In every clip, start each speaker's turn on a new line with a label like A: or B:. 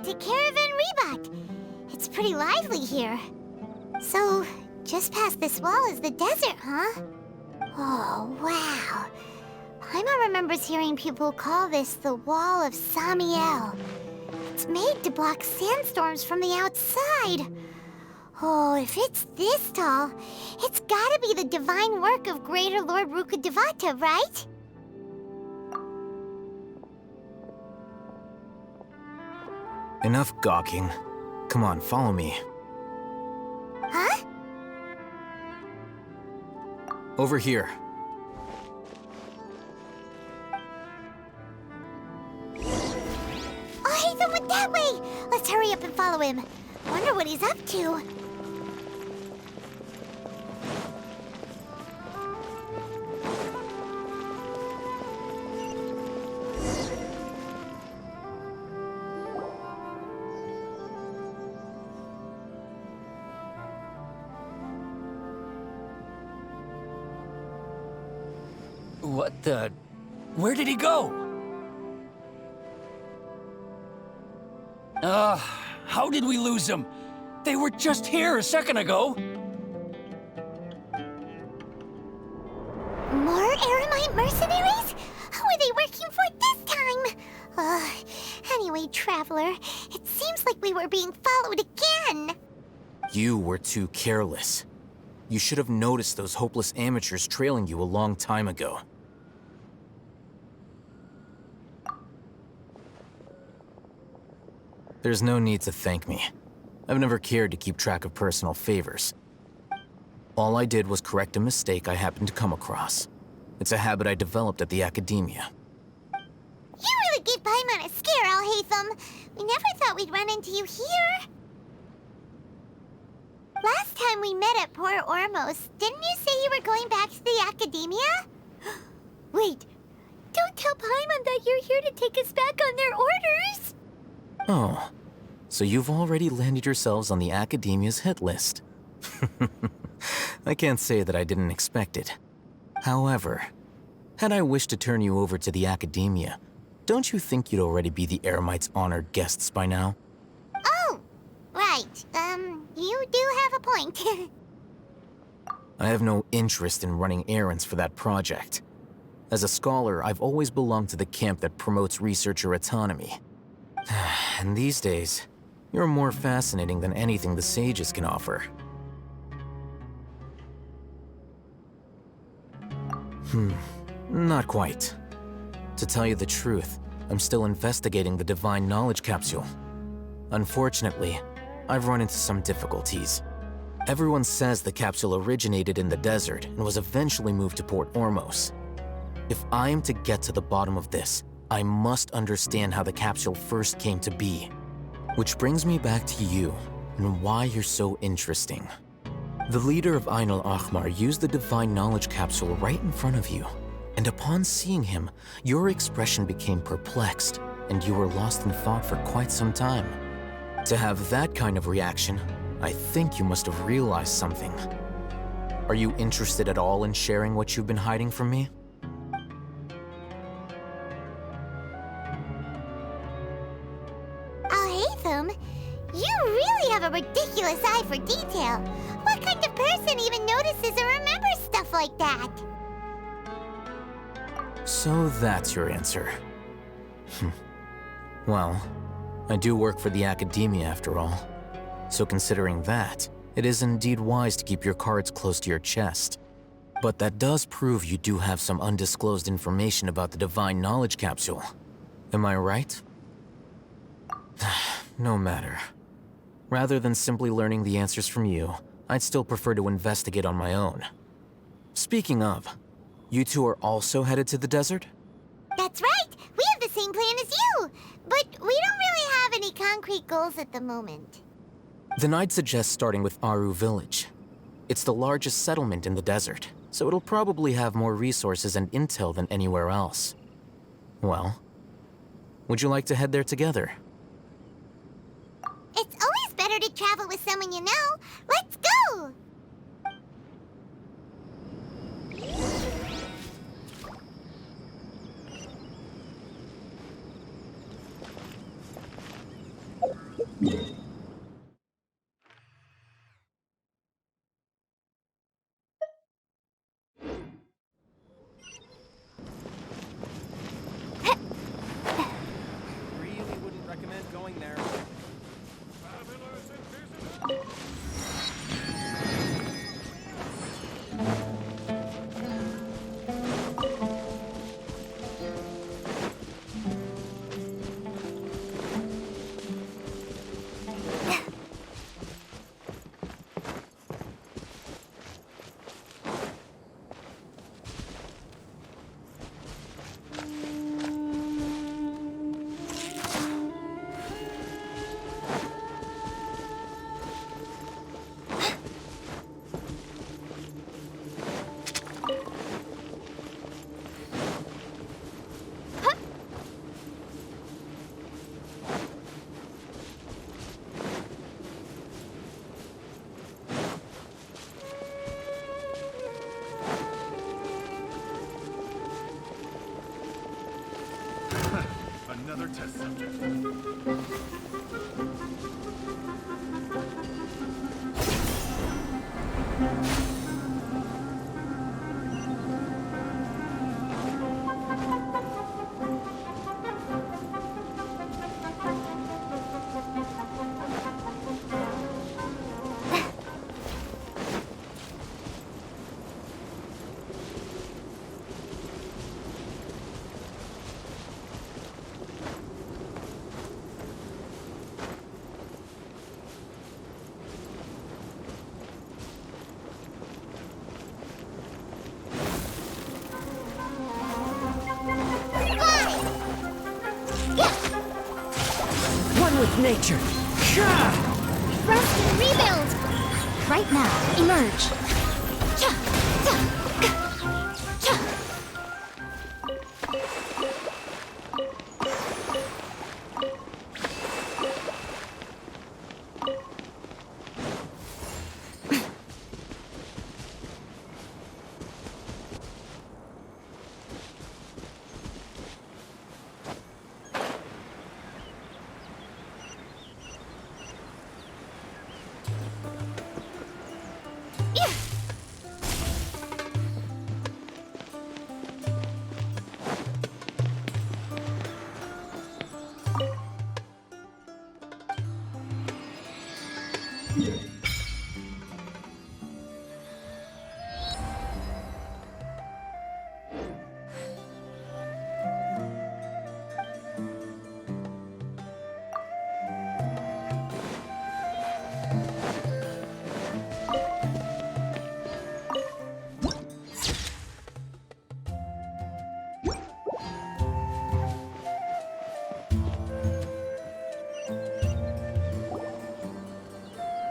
A: to Caravan Rebot. It's pretty lively here. So, just past this wall is the desert, huh? Oh, wow. Paimon remembers hearing people call this the Wall of Samiel. It's made to block sandstorms from the outside. Oh, if it's this tall, it's gotta be the divine work of Greater Lord Rukkhadevata, right?
B: Enough gawking. Come on, follow me.
A: Huh?
B: Over here.
A: Oh, Hatham went that way! Let's hurry up and follow him. Wonder what he's up to.
C: What the... Where did he go? How did we lose them? They were just here a second ago.
A: More Eremite mercenaries? Who are they working for this time? Anyway, Traveler, it seems like we were being followed again.
B: You were too careless. You should have noticed those hopeless amateurs trailing you a long time ago. There's no need to thank me. I've never cared to keep track of personal favors. All I did was correct a mistake I happened to come across. It's a habit I developed at the Academia.
A: You really gave Paimon a scare, Alhaitham. We never thought we'd run into you here. Last time we met at Port Ormos, didn't you say you were going back to the Academia? Wait, don't tell Paimon that you're here to take us back on their orders.
B: Oh, so you've already landed yourselves on the Academia's hit list. I can't say that I didn't expect it. However, had I wished to turn you over to the Academia, don't you think you'd already be the Eremites' honored guests by now?
A: Oh, right. You do have a point.
B: I have no interest in running errands for that project. As a scholar, I've always belonged to the camp that promotes researcher autonomy. And these days, you're more fascinating than anything the sages can offer. Not quite. To tell you the truth, I'm still investigating the Divine Knowledge Capsule. Unfortunately, I've run into some difficulties. Everyone says the capsule originated in the desert and was eventually moved to Port Ormos. If I am to get to the bottom of this, I must understand how the capsule first came to be. Which brings me back to you, and why you're so interesting. The leader of Ain al-Ahmar used the Divine Knowledge Capsule right in front of you, and upon seeing him, your expression became perplexed, and you were lost in thought for quite some time. To have that kind of reaction, I think you must have realized something. Are you interested at all in sharing what you've been hiding from me?
A: Alhaitham, you really have a ridiculous eye for detail. What kind of person even notices or remembers stuff like that?
B: So that's your answer. Well, I do work for the Academia after all. So considering that, it is indeed wise to keep your cards close to your chest. But that does prove you do have some undisclosed information about the Divine Knowledge Capsule. Am I right? No matter. Rather than simply learning the answers from you, I'd still prefer to investigate on my own. Speaking of, you two are also headed to the desert?
A: That's right! We have the same plan as you! But we don't really have any concrete goals at the moment.
B: Then I'd suggest starting with Aru Village. It's the largest settlement in the desert, so it'll probably have more resources and intel than anywhere else. Well, would you like to head there together?
A: It's always better to travel with someone you know. Let's go!
D: Another test subject.
E: One with nature.
A: Rest and rebuild! Right now, emerge!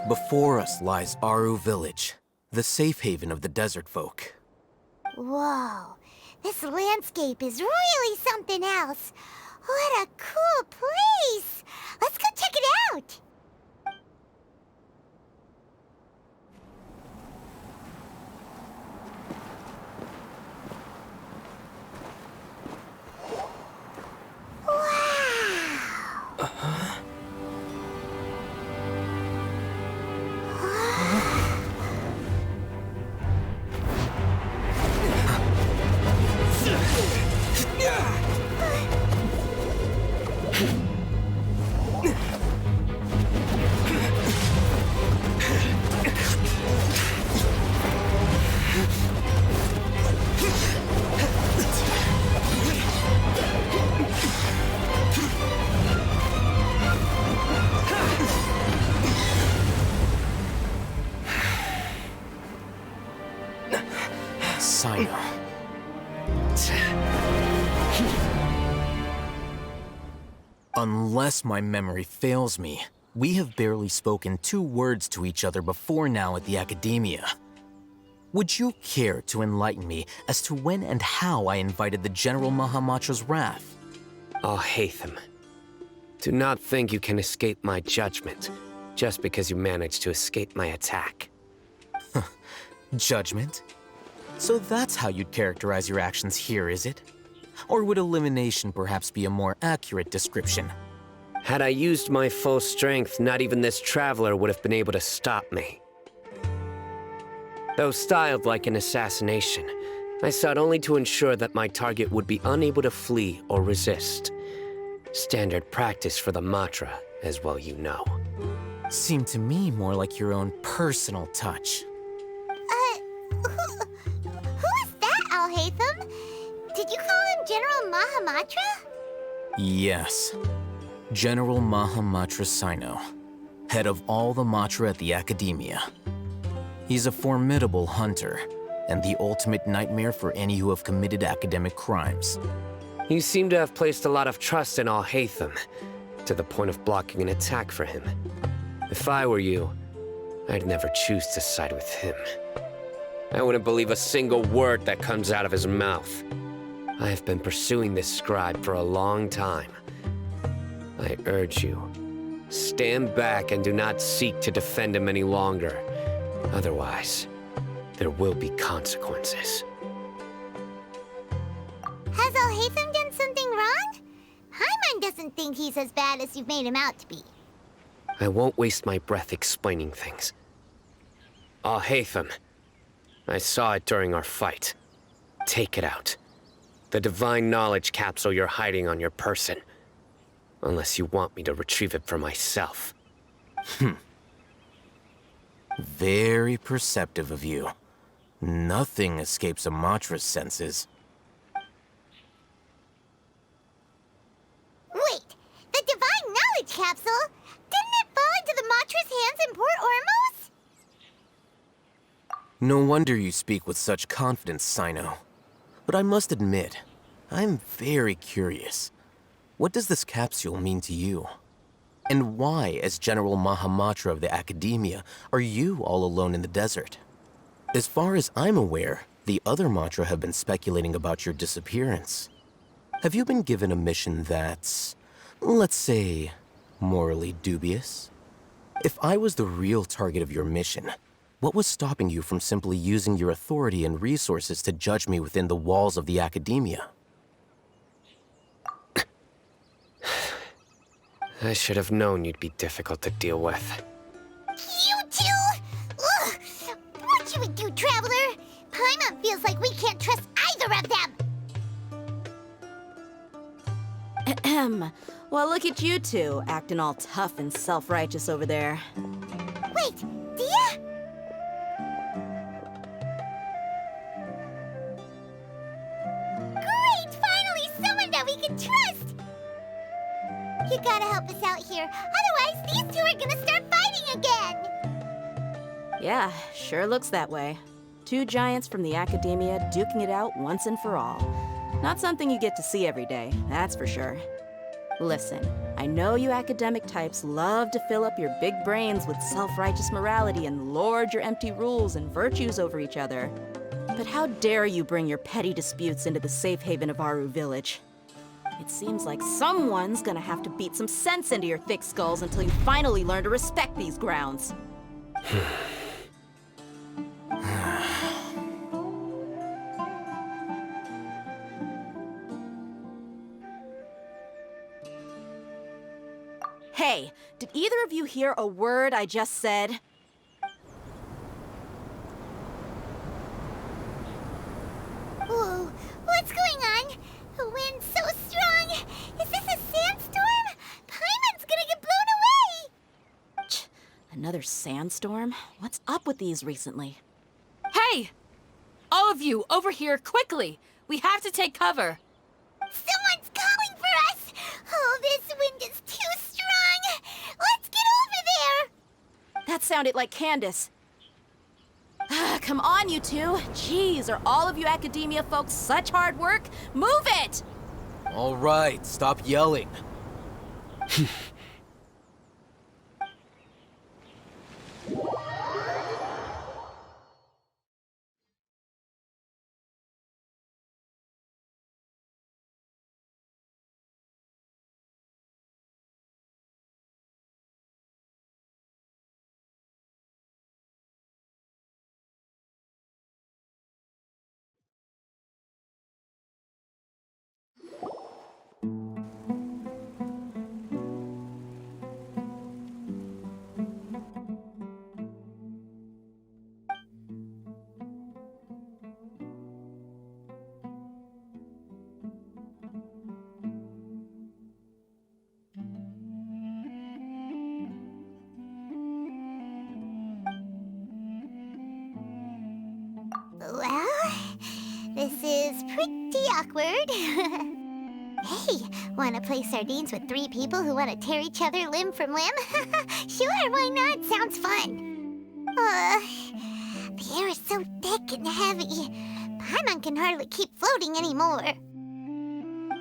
B: Before us lies Aru Village, the safe haven of the desert folk.
A: Whoa, this landscape is really something else. What a cool place! Let's go check it out!
B: Sino. Unless my memory fails me, we have barely spoken 2 words to each other before now at the Academia. Would you care to enlighten me as to when and how I invited the General Mahamatra's wrath?
F: Oh, Hatham. Do not think you can escape my judgment just because you managed to escape my attack.
B: Judgment? So that's how you'd characterize your actions here, is it? Or would elimination perhaps be a more accurate description?
F: Had I used my full strength, not even this traveler would have been able to stop me. Though styled like an assassination, I sought only to ensure that my target would be unable to flee or resist. Standard practice for the Matra, as well you know.
B: Seemed to me more like your own personal touch.
A: Who is that, Alhaitham? Did you call him General Mahamatra?
B: Yes. General Mahamatra Sino, head of all the Matra at the Academia. He's a formidable hunter, and the ultimate nightmare for any who have committed academic crimes.
F: You seem to have placed a lot of trust in Alhaitham, to the point of blocking an attack for him. If I were you, I'd never choose to side with him. I wouldn't believe a single word that comes out of his mouth. I have been pursuing this scribe for a long time. I urge you, stand back and do not seek to defend him any longer. Otherwise, there will be consequences.
A: Has Alhaitham done something wrong? Paimon doesn't think he's as bad as you've made him out to be.
F: I won't waste my breath explaining things. Alhaitham. I saw it during our fight. Take it out. The divine knowledge capsule you're hiding on your person. Unless you want me to retrieve it for myself.
B: Very perceptive of you. Nothing escapes Amatra's senses.
A: Wait, the divine knowledge capsule? Didn't it fall into the Matra's hands in Port Ormos?
B: No wonder you speak with such confidence, Sino. But I must admit, I'm very curious. What does this capsule mean to you? And why, as General Mahamatra of the Academia, are you all alone in the desert? As far as I'm aware, the other Matra have been speculating about your disappearance. Have you been given a mission that's, let's say, morally dubious? If I was the real target of your mission, what was stopping you from simply using your authority and resources to judge me within the walls of the Academia?
F: I should have known you'd be difficult to deal with.
A: You two? Ugh! What should we do, Traveler? Paimon feels like we can't trust either of them.
D: Ahem. Well, look at you two, acting all tough and self-righteous over there.
A: Wait, Dia? Great! Finally, someone that we can trust! You gotta help us out here. Otherwise, these two are gonna start fighting again!
D: Yeah, sure looks that way. Two giants from the Academia duking it out once and for all. Not something you get to see every day, that's for sure. Listen, I know you academic types love to fill up your big brains with self-righteous morality and lord your empty rules and virtues over each other. But how dare you bring your petty disputes into the safe haven of Aru Village? It seems like someone's gonna have to beat some sense into your thick skulls until you finally learn to respect these grounds. Hey, did either of you hear a word I just said?
A: Whoa, what's going on? The wind's so strong. Is this a sandstorm? Paimon's gonna get blown away!
D: Another sandstorm? What's up with these recently?
G: Hey! All of you, over here, quickly! We have to take cover.
A: Someone's calling for us! Oh, this wind is too strong! Let's get over there!
D: That sounded like Candace. Come on, you two. Jeez, are all of you Academia folks such hard work? Move it!
B: All right, stop yelling.
A: Well, this is pretty awkward. Hey, wanna play sardines with three people who wanna tear each other limb from limb? Sure, why not? Sounds fun. The air is so thick and heavy. Paimon can hardly keep floating anymore.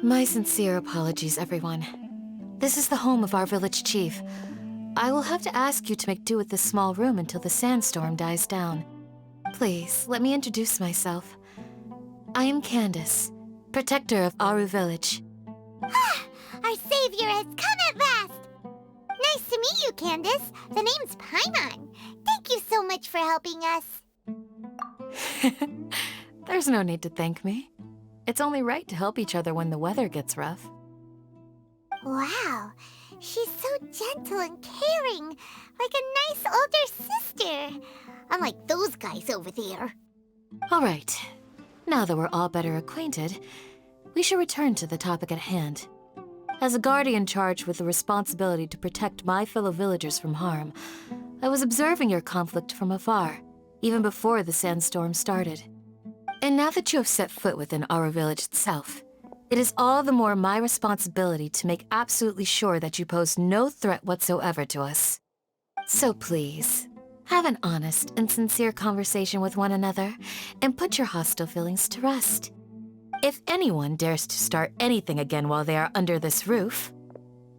H: My sincere apologies, everyone. This is the home of our village chief. I will have to ask you to make do with this small room until the sandstorm dies down. Please, let me introduce myself. I am Candace, protector of Aru Village.
A: Our savior has come at last! Nice to meet you, Candace. The name's Paimon. Thank you so much for helping us.
H: There's no need to thank me. It's only right to help each other when the weather gets rough.
A: Wow, she's so gentle and caring, like a nice older sister. Unlike those guys over there.
H: All right. Now that we're all better acquainted, we should return to the topic at hand. As a guardian charged with the responsibility to protect my fellow villagers from harm, I was observing your conflict from afar, even before the sandstorm started. And now that you have set foot within our village itself, it is all the more my responsibility to make absolutely sure that you pose no threat whatsoever to us. So please, have an honest and sincere conversation with one another, and put your hostile feelings to rest. If anyone dares to start anything again while they are under this roof,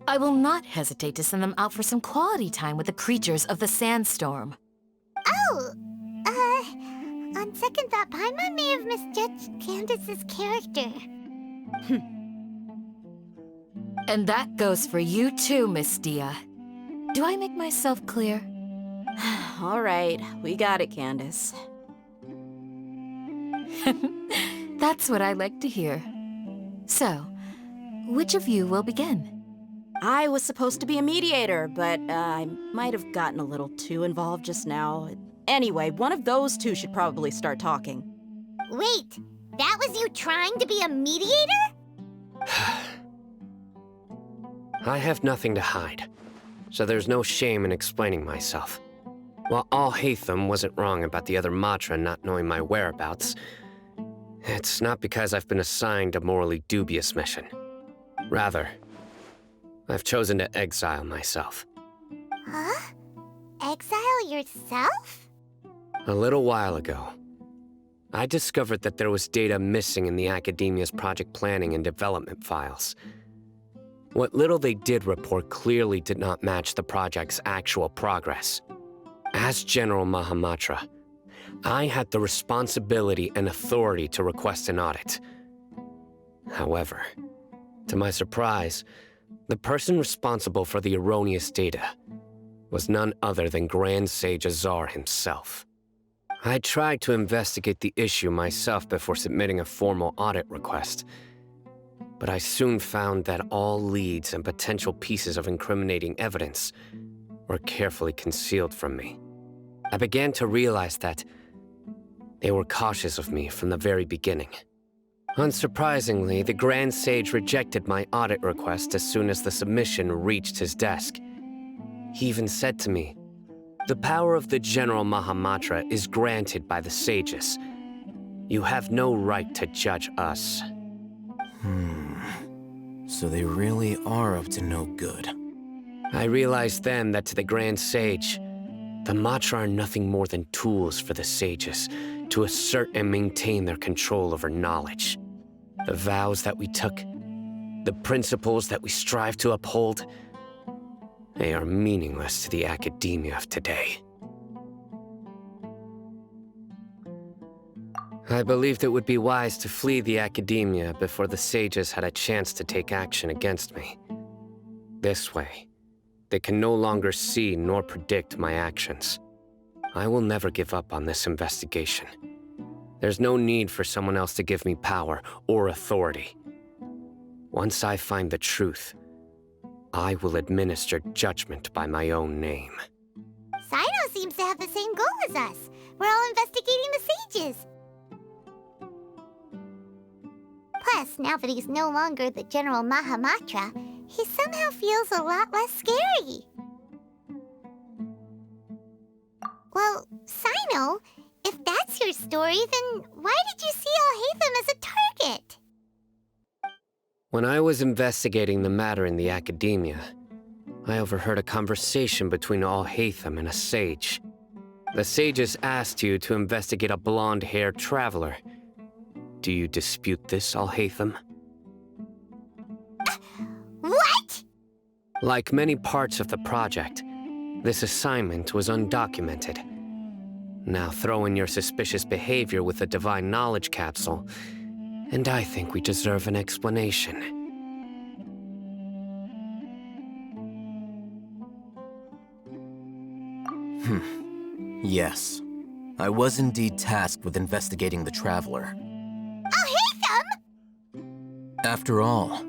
H: I will not hesitate to send them out for some quality time with the creatures of the sandstorm.
A: Oh, on second thought, Paimon may have misjudged Candace's character.
H: And that goes for you too, Miss Dia. Do I make myself clear?
D: All right, we got it, Candace.
H: That's what I like to hear. So, which of you will begin?
D: I was supposed to be a mediator, but I might have gotten a little too involved just now. Anyway, one of those two should probably start talking.
A: Wait, that was you trying to be a mediator?
F: I have nothing to hide, so there's no shame in explaining myself. While Alhaitham wasn't wrong about the other Matra not knowing my whereabouts, it's not because I've been assigned a morally dubious mission. Rather, I've chosen to exile myself.
A: Huh? Exile yourself?
F: A little while ago, I discovered that there was data missing in the Academia's project planning and development files. What little they did report clearly did not match the project's actual progress. As General Mahamatra, I had the responsibility and authority to request an audit. However, to my surprise, the person responsible for the erroneous data was none other than Grand Sage Azar himself. I tried to investigate the issue myself before submitting a formal audit request, but I soon found that all leads and potential pieces of incriminating evidence were carefully concealed from me. I began to realize that they were cautious of me from the very beginning. Unsurprisingly, the Grand Sage rejected my audit request as soon as the submission reached his desk. He even said to me, "The power of the General Mahamatra is granted by the sages. You have no right to judge us."
B: So they really are up to no good.
F: I realized then that to the Grand Sage, the Matra are nothing more than tools for the sages to assert and maintain their control over knowledge. The vows that we took, the principles that we strive to uphold, they are meaningless to the academia of today. I believed it would be wise to flee the academia before the sages had a chance to take action against me. This way, they can no longer see nor predict my actions. I will never give up on this investigation. There's no need for someone else to give me power or authority. Once I find the truth, I will administer judgment by my own name.
A: Sino seems to have the same goal as us. We're all investigating the sages. Plus, now that he's no longer the General Mahamatra, he somehow feels a lot less scary. Well, Sino, if that's your story, then why did you see Alhaitham as a target?
F: When I was investigating the matter in the academia, I overheard a conversation between Alhaitham and a sage. The sages asked you to investigate a blonde-haired traveler. Do you dispute this, Alhaitham?
A: What?
F: Like many parts of the project, this assignment was undocumented. Now throw in your suspicious behavior with the Divine Knowledge Capsule, and I think we deserve an explanation.
B: Yes. I was indeed tasked with investigating the Traveler.
A: Alhaitham!
B: After all,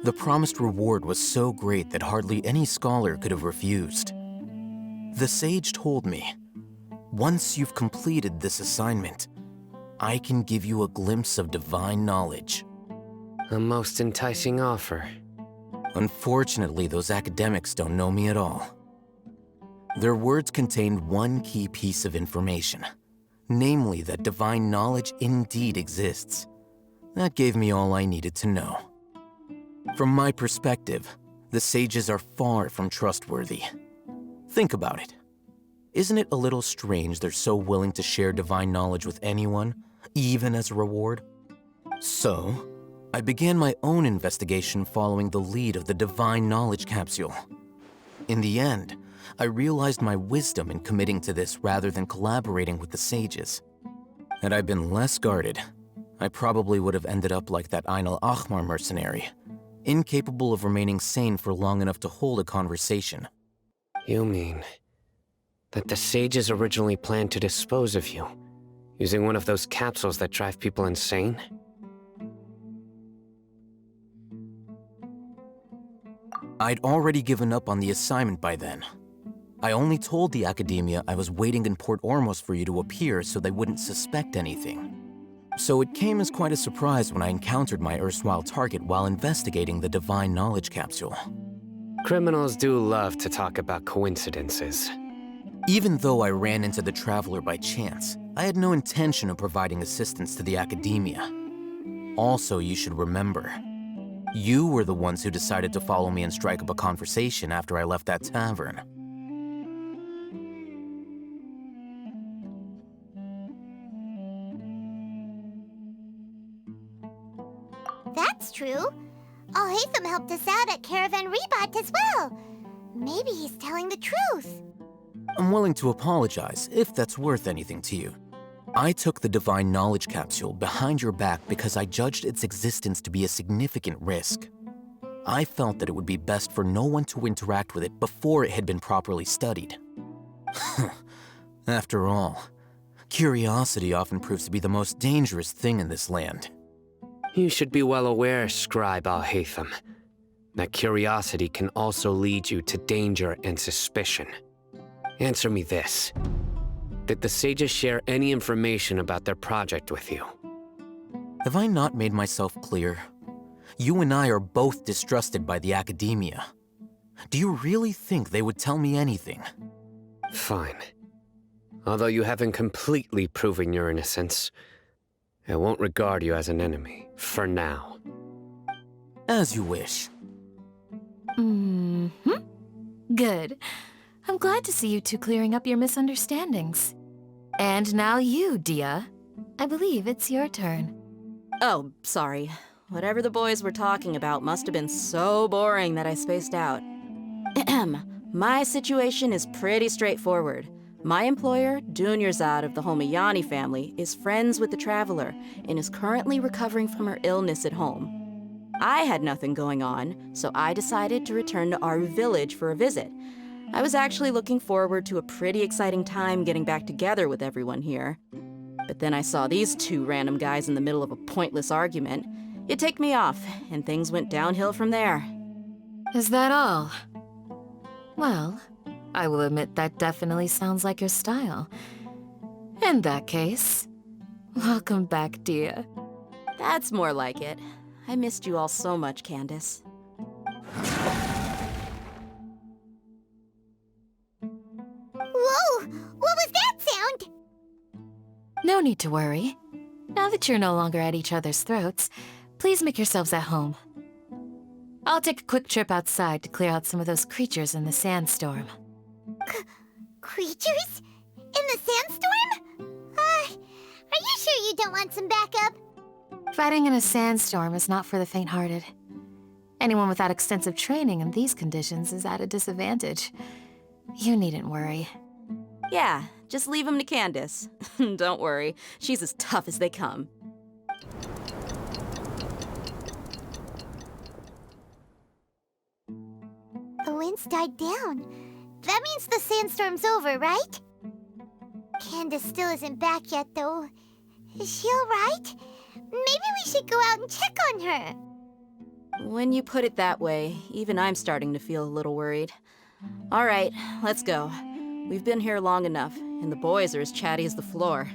B: The promised reward was so great that hardly any scholar could have refused. The sage told me, once you've completed this assignment, I can give you a glimpse of divine knowledge.
F: A most enticing offer.
B: Unfortunately, those academics don't know me at all. Their words contained one key piece of information, namely that divine knowledge indeed exists. That gave me all I needed to know. From my perspective, the sages are far from trustworthy. Think about it. Isn't it a little strange they're so willing to share divine knowledge with anyone, even as a reward? So, I began my own investigation following the lead of the divine knowledge capsule. In the end, I realized my wisdom in committing to this rather than collaborating with the sages. Had I been less guarded, I probably would have ended up like that Ainul Ahmar mercenary, incapable of remaining sane for long enough to hold a conversation.
F: You mean that the sages originally planned to dispose of you, using one of those capsules that drive people insane?
B: I'd already given up on the assignment by then. I only told the academia I was waiting in Port Ormos for you to appear so they wouldn't suspect anything. So it came as quite a surprise when I encountered my erstwhile target while investigating the divine knowledge capsule.
F: Criminals do love to talk about coincidences.
B: Even though I ran into the Traveler by chance, I had no intention of providing assistance to the academia. Also, you should remember, you were the ones who decided to follow me and strike up a conversation after I left that tavern.
A: That's true. Alhaitham helped us out at Caravan Rebat as well. Maybe he's telling the truth.
B: I'm willing to apologize if that's worth anything to you. I took the divine knowledge capsule behind your back because I judged its existence to be a significant risk. I felt that it would be best for no one to interact with it before it had been properly studied. After all, curiosity often proves to be the most dangerous thing in this land.
F: You should be well aware, Scribe Alhaitham, that curiosity can also lead you to danger and suspicion. Answer me this. Did the sages share any information about their project with you?
B: Have I not made myself clear? You and I are both distrusted by the academia. Do you really think they would tell me anything?
F: Fine. Although you haven't completely proven your innocence, I won't regard you as an enemy, for now.
B: As you wish.
H: Good. I'm glad to see you two clearing up your misunderstandings. And now you, Dia. I believe it's your turn.
D: Oh, sorry. Whatever the boys were talking about must have been so boring that I spaced out. My situation is pretty straightforward. My employer, Dunyarzad of the Homayani family, is friends with the Traveler and is currently recovering from her illness at home. I had nothing going on, so I decided to return to Aru village for a visit. I was actually looking forward to a pretty exciting time getting back together with everyone here. But then I saw these two random guys in the middle of a pointless argument. It ticked me off, and things went downhill from there.
H: Is that all? Well, I will admit that definitely sounds like your style. In that case, welcome back, Dia.
D: That's more like it. I missed you all so much, Candace.
A: Whoa! What was that sound?
H: No need to worry. Now that you're no longer at each other's throats, please make yourselves at home. I'll take a quick trip outside to clear out some of those creatures in the sandstorm.
A: Creatures? In the sandstorm? Are you sure you don't want some backup?
H: Fighting in a sandstorm is not for the faint-hearted. Anyone without extensive training in these conditions is at a disadvantage. You needn't worry.
D: Yeah, just leave them to Candace. Don't worry, she's as tough as they come.
A: The wind's died down. That means the sandstorm's over, right? Candace still isn't back yet, though. Is she alright? Maybe we should go out and check on her.
D: When you put it that way, even I'm starting to feel a little worried. All right, let's go. We've been here long enough, and the boys are as chatty as the floor.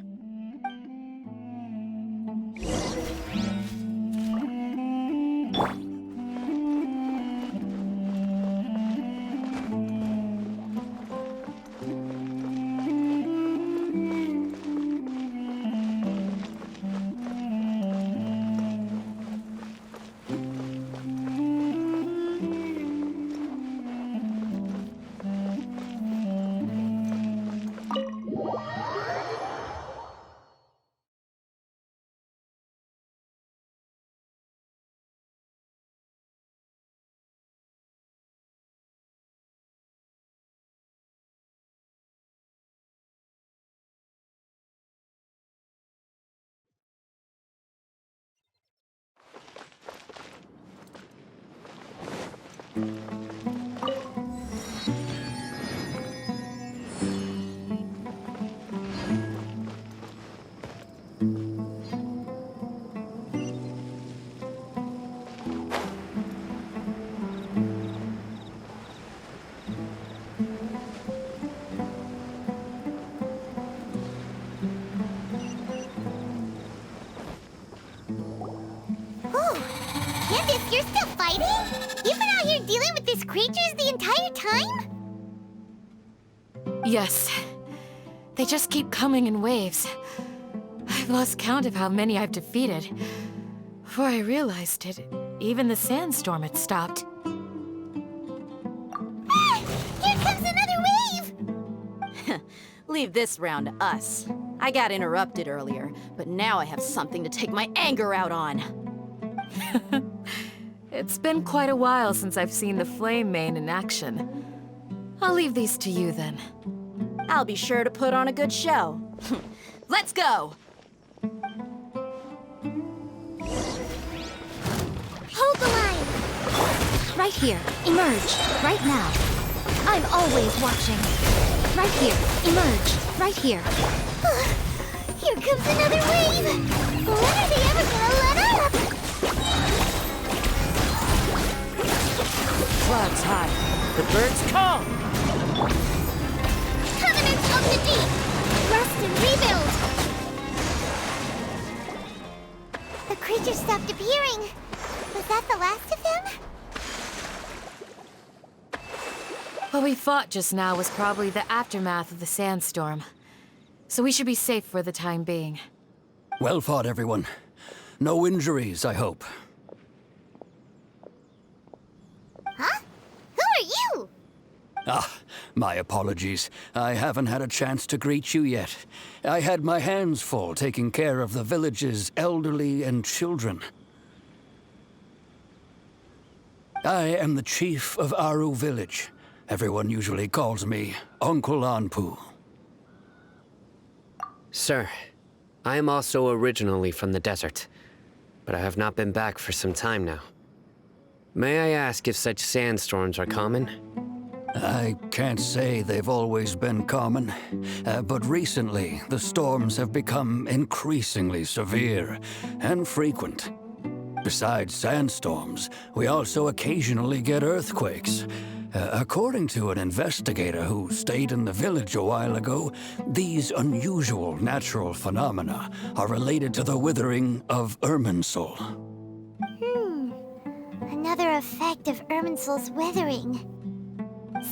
A: Candace, you're still fighting? You've been out here dealing with these creatures the entire time?
H: Yes. They just keep coming in waves. I've lost count of how many I've defeated. Before I realized it, even the sandstorm had stopped.
A: Ah! Here comes another wave!
D: Leave this round to us. I got interrupted earlier, but now I have something to take my anger out on.
H: It's been quite a while since I've seen the Flame Mane in action. I'll leave these to you then.
D: I'll be sure to put on a good show. Let's go!
A: Hold the line! Right here. Emerge. Right now. I'm always watching. Right here. Emerge. Right here. Here comes another wave! When are they ever gonna let up?
E: Clouds high. The birds come!
A: Covenants of the deep! Rest and rebuild! The creatures stopped appearing. Was that the last of them?
H: What we fought just now was probably the aftermath of the sandstorm. So we should be safe for the time being.
C: Well fought, everyone. No injuries, I hope.
A: Huh? Who are you?
C: Ah, my apologies. I haven't had a chance to greet you yet. I had my hands full taking care of the village's elderly and children. I am the chief of Aru village. Everyone usually calls me Uncle Anpu.
F: Sir, I am also originally from the desert, but I have not been back for some time now. May I ask if such sandstorms are common?
C: I can't say they've always been common, but recently the storms have become increasingly severe and frequent. Besides sandstorms, we also occasionally get earthquakes. According to an investigator who stayed in the village a while ago, these unusual natural phenomena are related to the withering of Irminsul.
A: Another effect of Irminsul's withering.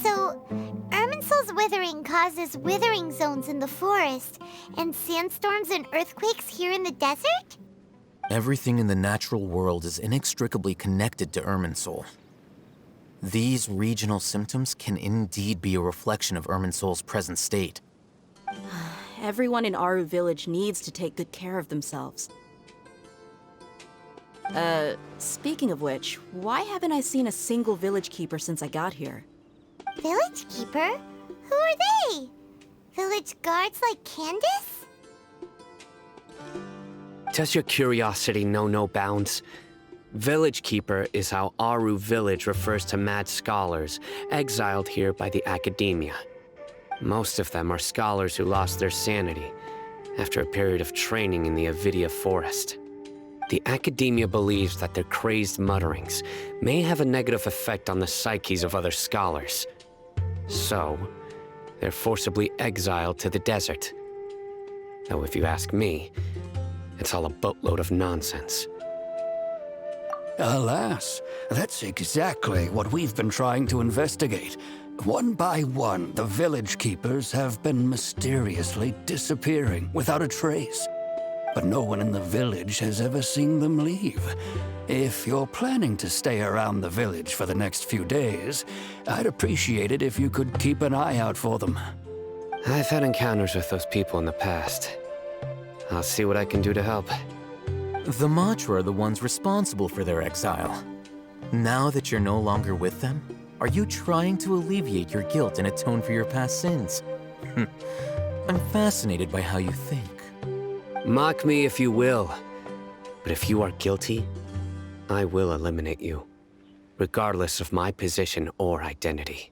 A: So, Irminsul's withering causes withering zones in the forest, and sandstorms and earthquakes here in the desert?
B: Everything in the natural world is inextricably connected to Irminsul. These regional symptoms can indeed be a reflection of Irminsul's present state.
D: Everyone in Aru village needs to take good care of themselves. Speaking of which, why haven't I seen a single village keeper since I got here?
A: Village keeper? Who are they? Village guards like Candace?
F: Does your curiosity know no bounds? Village Keeper is how Aru village refers to mad scholars exiled here by the academia. Most of them are scholars who lost their sanity after a period of training in the Avidia forest. The Academia believes that their crazed mutterings may have a negative effect on the psyches of other scholars. So, they're forcibly exiled to the desert. Though if you ask me, it's all a boatload of nonsense.
C: Alas, that's exactly what we've been trying to investigate. One by one, the village keepers have been mysteriously disappearing without a trace. But no one in the village has ever seen them leave. If you're planning to stay around the village for the next few days, I'd appreciate it if you could keep an eye out for them.
F: I've had encounters with those people in the past. I'll see what I can do to help.
B: The Matra are the ones responsible for their exile. Now that you're no longer with them, are you trying to alleviate your guilt and atone for your past sins? I'm fascinated by how you think.
F: Mock me if you will, but if you are guilty, I will eliminate you, regardless of my position or identity.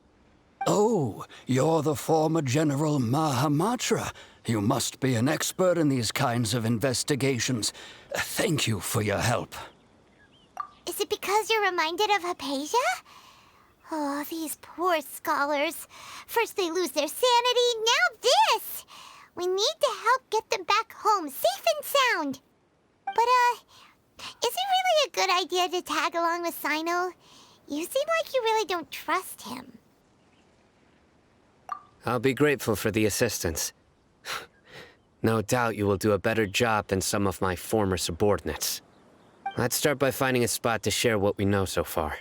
C: Oh, you're the former General Mahamatra. You must be an expert in these kinds of investigations. Thank you for your help.
A: Is it because you're reminded of Hypatia? Oh, these poor scholars. First they lose their sanity, now this! We need to help get them back home, safe and sound. But, is it really a good idea to tag along with Sino? You seem like you really don't trust him.
F: I'll be grateful for the assistance. No doubt you will do a better job than some of my former subordinates. Let's start by finding a spot to share what we know so far.